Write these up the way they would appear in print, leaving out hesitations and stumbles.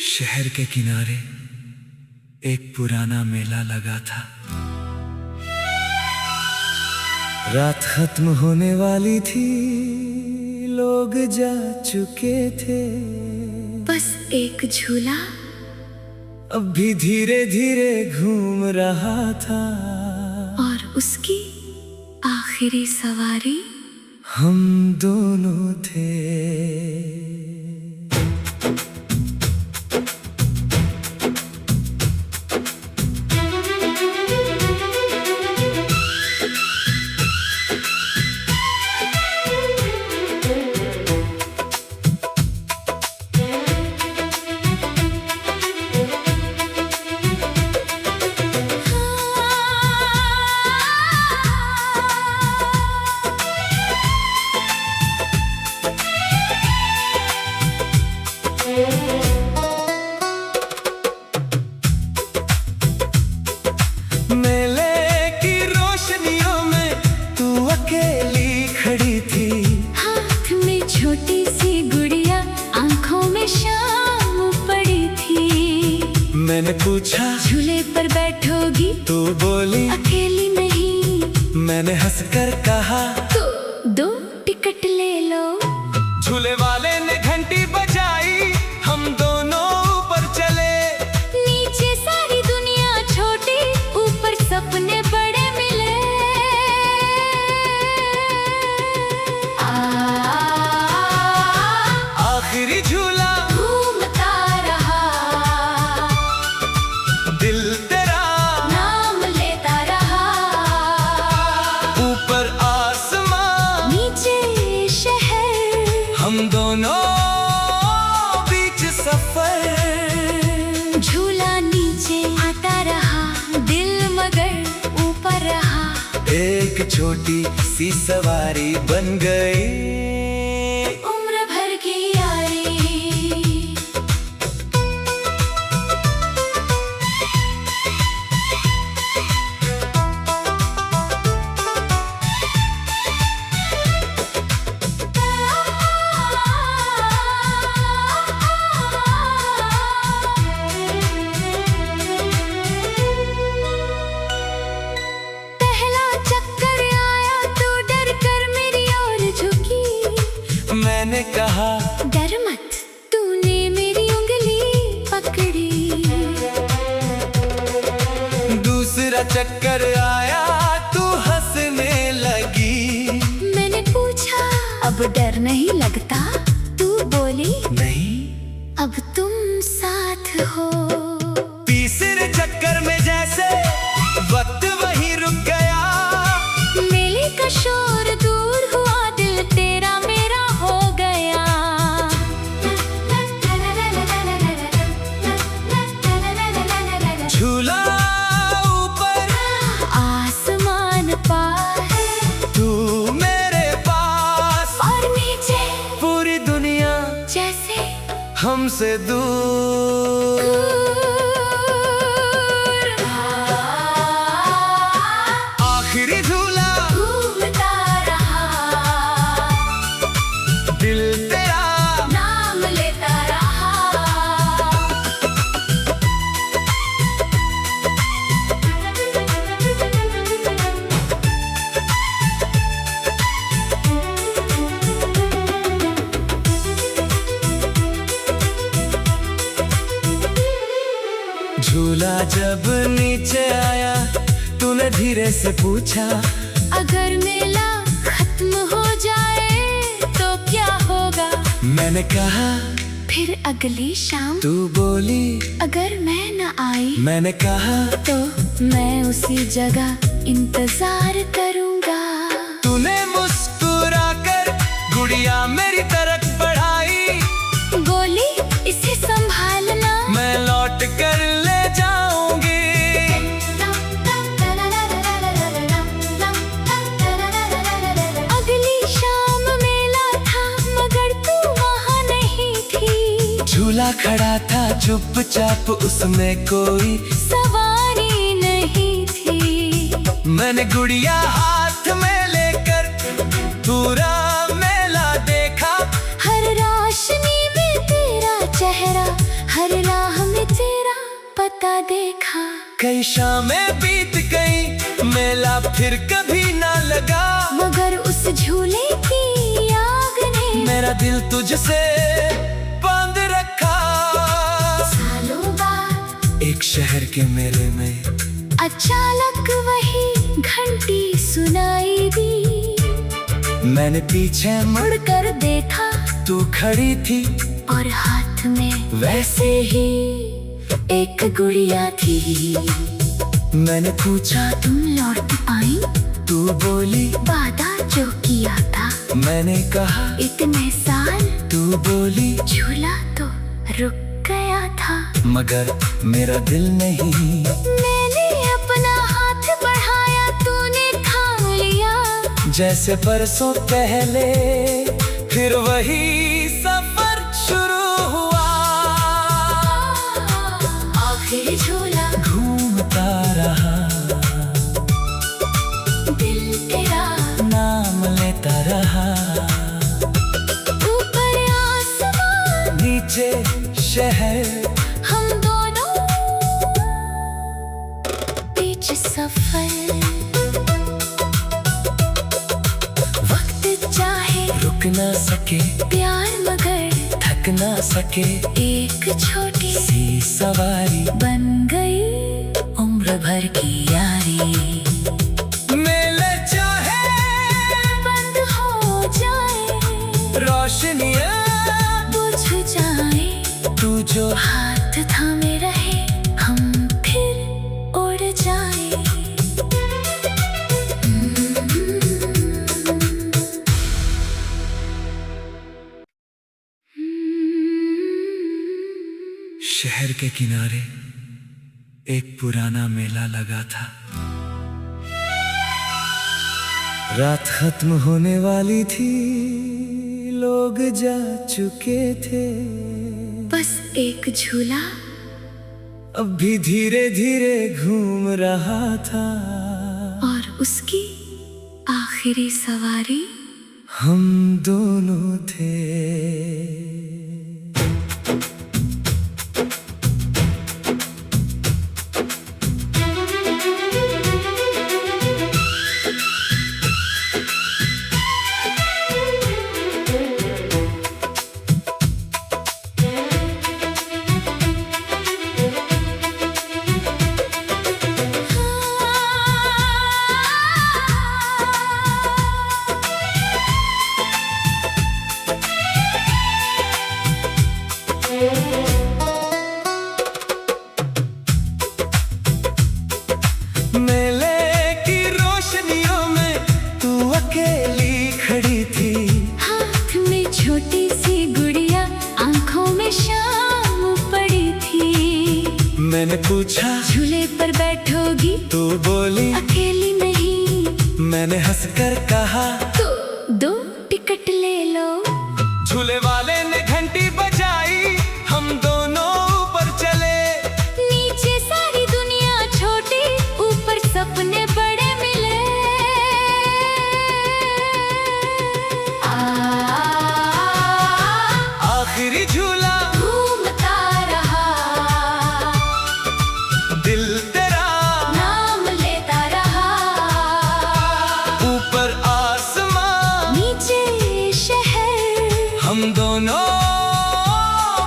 शहर के किनारे एक पुराना मेला लगा था। रात खत्म होने वाली थी, लोग जा चुके थे। बस एक झूला अब भी धीरे धीरे घूम रहा था, और उसकी आखिरी सवारी हम दोनों थे। मेले की रोशनियों में तू अकेली खड़ी थी, हाथ में छोटी सी गुड़िया, आंखों में शाम पड़ी थी। मैंने पूछा झूले पर बैठोगी? तू बोली अकेली नहीं। मैंने हंसकर कहा तो 2 टिकट ले लो। झूले वाले ने घंटी बजाई, हम दोनों ऊपर चले। नीचे सारी दुनिया छोटी, ऊपर सपने बड़े मिले। आखिरी झूला घूमता रहा, दिल तेरा नाम लेता रहा। ऊपर आसमां, नीचे शहर, हम दोनों बीच सफर। झूला नीचे आता रहा, दिल मगर ऊपर रहा। एक छोटी सी सवारी बन गई, उम्र भर की यारी। पहला चक्कर आया तो डर कर मेरी ओर झुकी। मैंने कहा डर मत, तूने मेरी उंगली पकड़ी। दूसरा चक्कर आया, तू हंसने लगी। मैंने पूछा अब डर नहीं लगता? तू बोली नहीं। अब तुम साथ हो। तीसरे चक्कर में जैसे वक्त वहीं रुक गया, मेले का शोर दूर हुआ, दिल तेरा मेरा हो गया। झूला ऊपर, आसमान पास, तू मेरे पास, और नीचे पूरी दुनिया जैसे हमसे दूर। आखिरी झूला घूमता रहा, दिल तेरा नाम लेता रहा। झूला जब नीचे आया, तूने धीरे से पूछा अगर मेला खत्म हो जाए तो क्या होगा? मैंने कहा फिर अगली शाम तू बोली। अगर मैं न आई मैंने कहा तो मैं उसी जगह इंतजार करूंगा। तूने मुस्कुरा कर गुड़िया मेरी तरफ बढ़ाई। बोली इसे संभालना, मैं लौट कर ले जाऊंगी। अगली शाम मेला था, मगर तू वहाँ नहीं थी। झूला खड़ा था चुपचाप, उसमें कोई सवारी नहीं थी। मैंने गुड़िया हाथ में लेकर पूरा मेला देखा। हर रोशनी में तेरा चेहरा, हर रात कई शामें बीत गई, मेला फिर कभी ना लगा। मगर उस झूले की आग ने मेरा दिल तुझसे बांध रखा। सालों बाद एक शहर के मेले में अचानक वही घंटी सुनाई दी। मैंने पीछे मुड़कर देखा, तू खड़ी थी और हाथ में वैसे ही एक गुड़िया थी। मैंने पूछा तुम लौट आई? तू बोली वादा जो किया था। मैंने कहा इतने साल। तू बोली झूला तो रुक गया था, मगर मेरा दिल नहीं। मैंने अपना हाथ बढ़ाया, तूने थाम लिया। जैसे बरसों पहले फिर वही सफर शुरू हुआ। आखिर झूला घूमता रहा, दिल तेरा नाम लेता रहा। ऊपर आसमान, नीचे शहर, हम दोनों बीच सफर। वक्त चाहे रुक ना सके प्यार, मगर थक ना सके। एक छोटी सी सवारी बन गई उम्र भर की यारी। मेले चाहे बंद हो जाए, रोशनियाँ बुझ जाए, तू जो हाथ थामे रहे, हम फिर उड़ जाए। शहर के किनारे एक पुराना मेला लगा था। रात खत्म होने वाली थी, लोग जा चुके थे। बस एक झूला अब भी धीरे धीरे घूम रहा था। और उसकी आखिरी सवारी हम दोनों थे। मेले की रोशनियों में तू अकेली खड़ी थी। हाथ में छोटी सी गुड़िया, आंखों में शाम पड़ी थी। मैंने पूछा झूले पर बैठोगी? तू बोली अकेली नहीं। मैंने हंसकर कहा तो 2 टिकट ले लो। झूले वाले ने घंटी बजाई, हम दोनों ऊपर चले। नीचे सारी दुनिया छोटी, ऊपर सपने बड़े मिले। आखिरी झूला घूमता रहा, दिल तेरा नाम लेता रहा। ऊपर आसमां, नीचे शहर, हम दोनों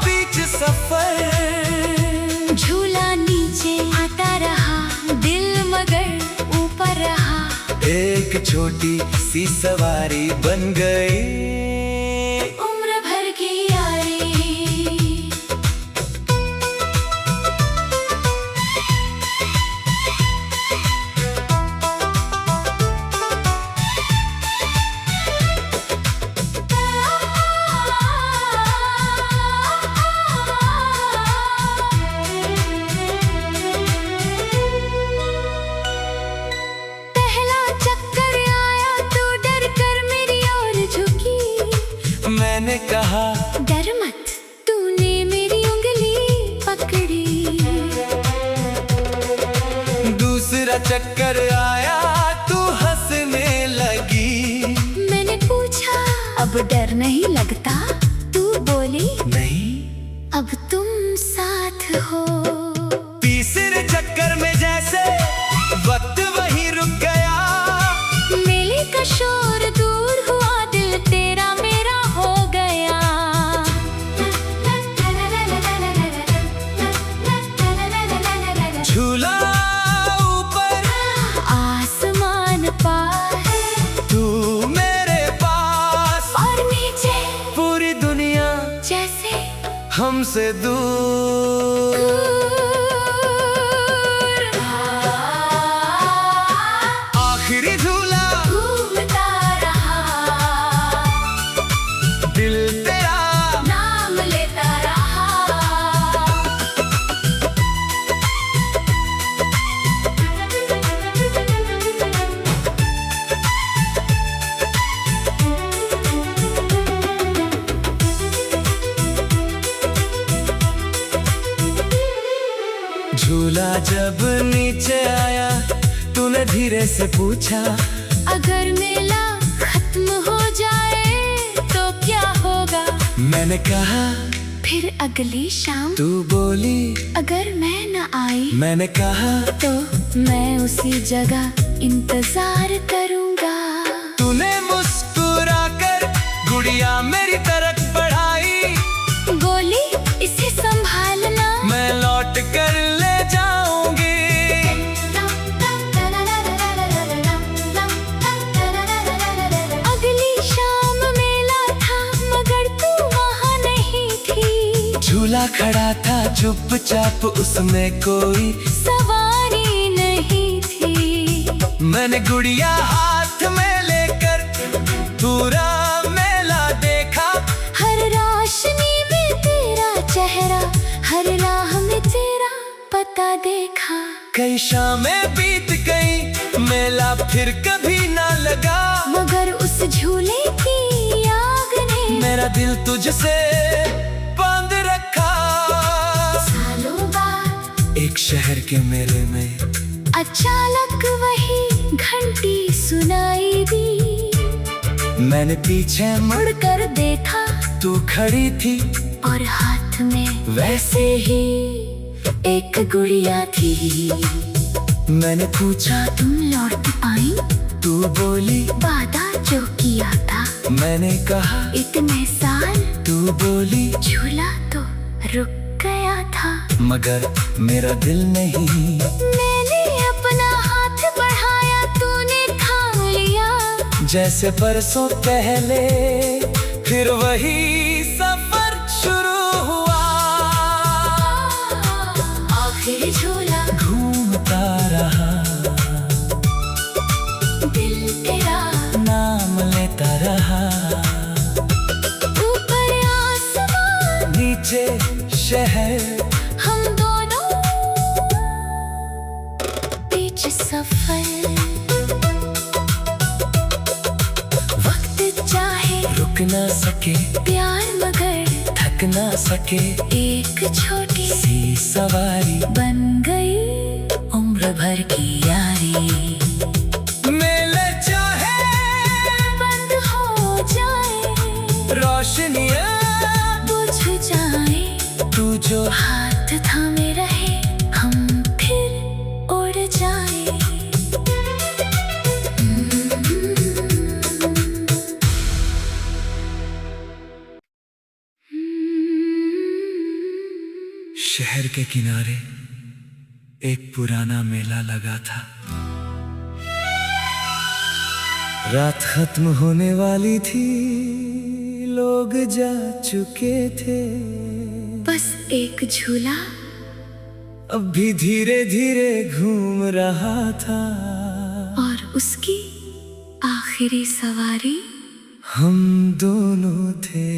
बीच सफर। झूला नीचे आता रहा, दिल मगर ऊपर रहा। एक छोटी सी सवारी बन गई उम्र भर की यारी। पहला चक्कर आया तो डर कर मेरी ओर झुकी। मैंने कहा डर मत, तूने मेरी उंगली पकड़ी। दूसरा चक्कर आया, तू हंसने लगी। मैंने पूछा अब डर नहीं लगता? तू बोली नहीं। अब तुम साथ हो। तीसरे चक्कर में जा हमसे दूर। आखिरी झूला घूमता रहा, दिल तेरा नाम लेता रहा। झूला जब नीचे आया तूने धीरे से पूछा, अगर मेला खत्म हो जाए तो क्या होगा? मैंने कहा फिर अगली शाम तू बोली, अगर मैं न आई मैंने कहा तो मैं उसी जगह इंतजार करूंगा। तूने मुस्कुरा कर गुड़िया मेरी तरफ बढ़ाई, बोली इसे संभालना, मैं लौट कर ले जाऊंगी। अगली शाम मेला था मगर तू वहाँ नहीं थी। झूला खड़ा था चुपचाप, उसमें कोई सवारी नहीं थी। मैंने गुड़िया हाथ में लेकर पूरा मेला देखा, हर रोशनी में तेरा चेहरा, हर राह में तेरा पता देखा। कई शामें बीत गई, मेला फिर कभी ना लगा, मगर उस झूले की आग ने मेरा दिल तुझसे बांध रखा। सालों बाद एक शहर के मेले में अचानक वही घंटी सुनाई दी। मैंने पीछे मुड़कर देखा तू खड़ी थी, और हाथ में वैसे ही एक गुड़िया थी। मैंने पूछा तुम लौट आई? तू बोली वादा जो किया था मैंने कहा इतने साल, तू बोली झूला तो रुक गया था, मगर मेरा दिल नहीं। मैंने अपना हाथ बढ़ाया, तूने थाम लिया, जैसे परसों पहले फिर वही सफर शुरू हुआ। आखिर झूला घूमता रहा, दिल तेरा नाम लेता रहा, ऊपर आसमान नीचे शहर, हम दोनों बीच सफर। वक्त चाहे रुक ना सके प्यार मगर थक ना सके, एक छोटी सी सवारी बन गई उम्र भर की यारी। मेले चाहे बंद हो जाए, रोशनियाँ बुझ जाए, तू जो हाथ थामे रहे, हम फिर उड़ जाए। शहर के किनारे एक पुराना मेला लगा था। रात खत्म होने वाली थी, लोग जा चुके थे, बस एक झूला अब भी धीरे धीरे घूम रहा था। और उसकी आखिरी सवारी हम दोनों थे।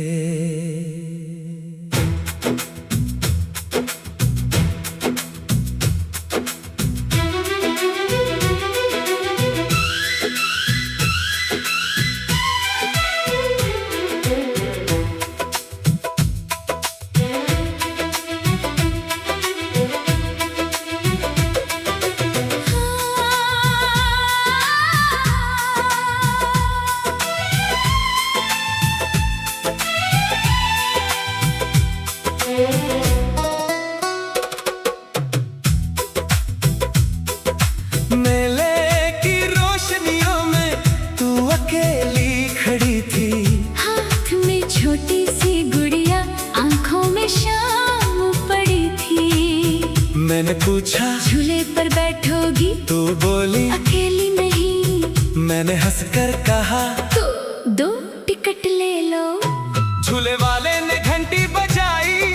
मैंने पूछा झूले पर बैठोगी? तू बोली अकेली नहीं। मैंने हंसकर कहा तो 2 टिकट ले लो। झूले वाले ने घंटी बजाई,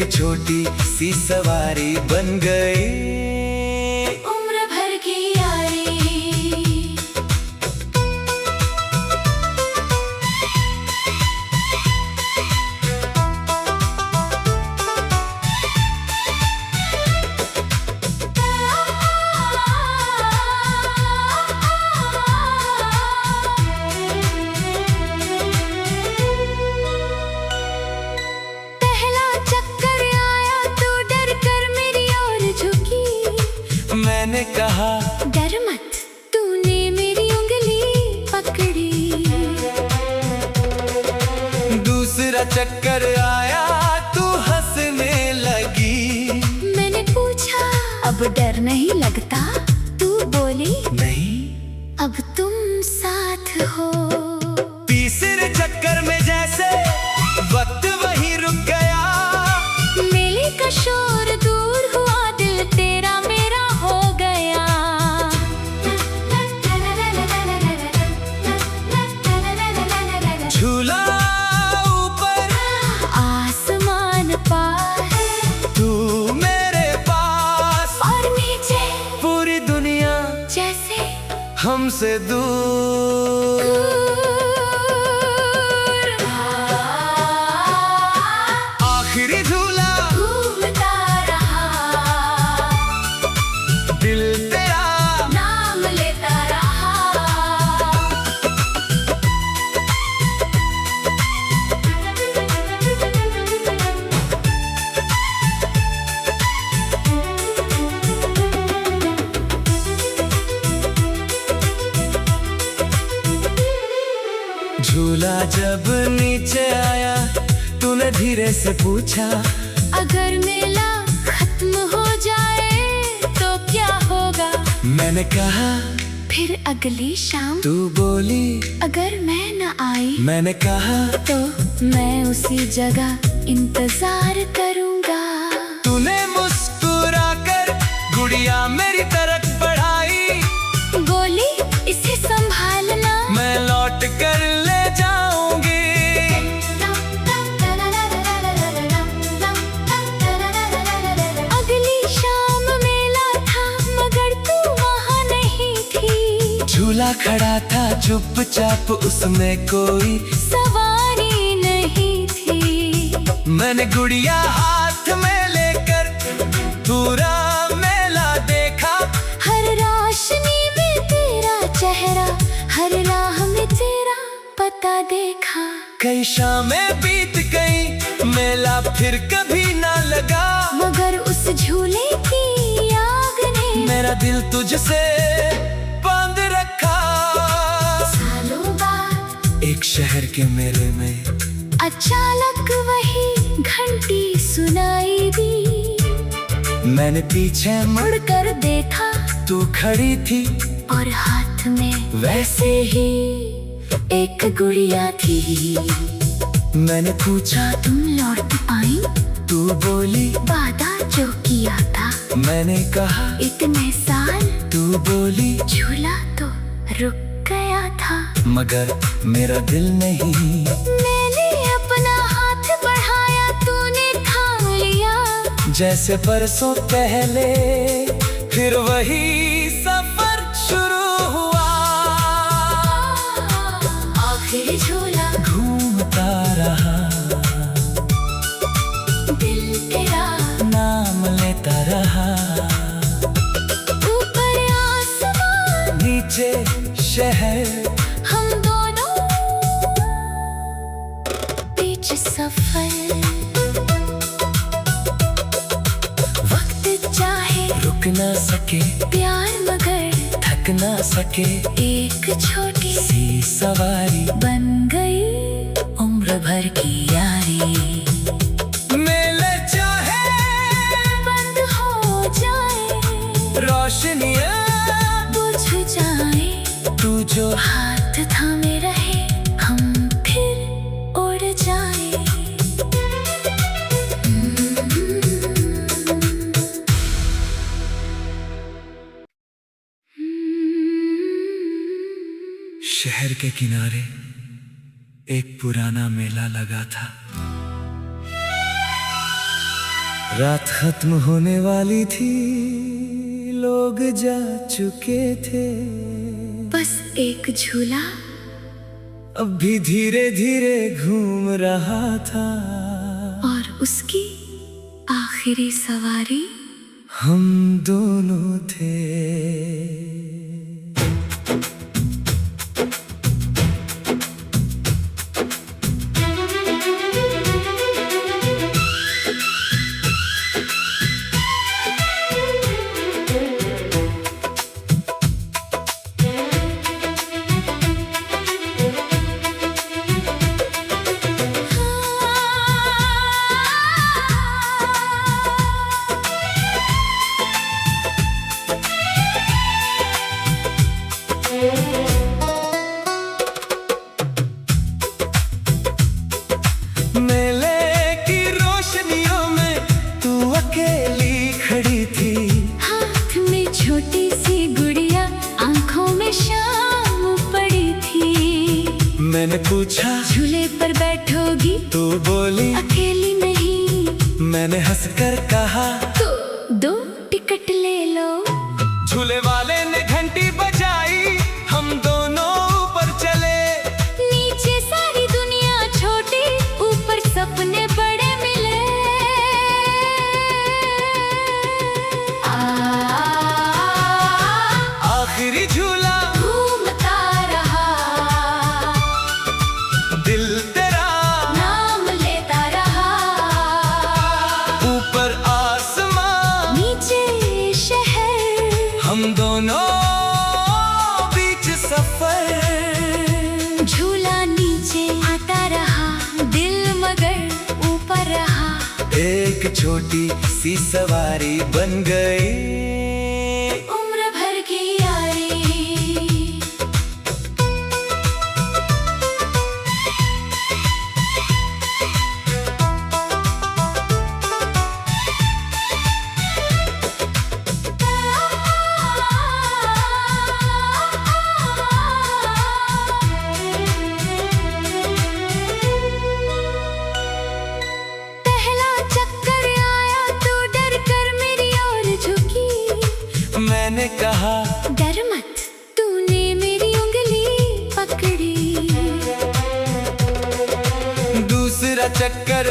एक छोटी सी सवारी बन गई, उम्र भर की यारी। मैंने कहा डर मत, तूने मेरी उंगली पकड़ी। दूसरा चक्कर आया, तू हंसने लगी। मैंने पूछा अब डर नहीं लगता, तू बोली नहीं, अब तुम साथ हो। तीसरे चक्कर में जैसे वक्त वहीं रुक गया, मेले का शोर दूर हुआ, दिल तेरा मेरा हो गया। झूला ऊपर आसमान पार, तू मेरे पास, और नीचे पूरी दुनिया जैसे हमसे दूर। आखिरी झूला घूमता रहा, दिल तेरा नाम लेता रहा। झूला जब नीचे आया, तूने धीरे से पूछा, अगर मेला खत्म हो जाए तो क्या होगा? मैंने कहा फिर अगली शाम तू बोली, अगर मैं न आई मैंने कहा तो मैं उसी जगह इंतजार करूंगा। तूने मुस्कुरा कर गुड़िया मेरी तरफ बढ़ाई, बोली इसे संभालना, मैं लौट कर ले जाऊंगी। अगली शाम मेला था मगर तू वहाँ नहीं थी। झूला खड़ा था चुपचाप, उसमें कोई सवारी नहीं थी। मैंने गुड़िया हाथ में लेकर पूरा मेला देखा, हर रोशनी में तेरा चेहरा, हर राह में तेरा पता देखा। कई शामें बीत गई, मेला फिर कभी ना लगा, मगर उस झूले की आग ने मेरा दिल तुझसे बांध रखा। सालों बाद एक शहर के मेले में अचानक वही घंटी सुनाई दी। मैंने पीछे मुड़कर देखा, तू खड़ी थी और हाथ में वैसे ही एक गुड़िया थी। मैंने पूछा तुम लौट आई, तू बोली वादा जो किया था, मैंने कहा इतने साल, तू बोली झूला तो रुक गया था, मगर मेरा दिल नहीं। मैंने अपना हाथ बढ़ाया, तूने थाम लिया, जैसे परसों पहले फिर वही सफर शुरू हुआ। आखिर झूला घूमता रहा, दिल तेरा नाम लेता रहा, ऊपर आसमान नीचे शहर, हम दोनों बीच सफर। वक्त चाहे रुक ना सके प्यार मगर थक ना सके, एक छोटी सी सवारी बन गई उम्र भर की यारी। मेले चाहे बंद हो जाए, रोशनियाँ बुझ जाए, तू जो हाथ थामे रहे, हम फिर उड़ जाए। शहर के किनारे एक पुराना मेला लगा था। रात खत्म होने वाली थी, लोग जा चुके थे, बस एक झूला अब भी धीरे धीरे घूम रहा था। और उसकी आखिरी सवारी हम दोनों थे। मेले की रोशनियों में तू अकेली खड़ी थी, हाथ में छोटी सी गुड़िया, आंखों में शाम पड़ी थी। मैंने पूछा झूले पर बैठोगी, तू बोली अकेली नहीं। मैंने हंसकर कहा तो 2 टिकट ले लो। झूले वाले ने घंटी बजाई, हम दोनों ऊपर चले। नीचे सारी दुनिया छोटी, ऊपर सपने बड़े मिले। आखिरी झूला घूमता रहा, दिल तेरा नाम लेता रहा। ऊपर आसमां, नीचे शहर, हम दोनों बीच सफर। झूला नीचे आता रहा, दिल मगर ऊपर रहा। एक छोटी सी सवारी बन गई, उम्र भर की यारी। पहला चक्कर आया तो डर कर मेरी ओर झुकी। मैंने कहा डर मत, तूने मेरी उंगली पकड़ी। दूसरा चक्कर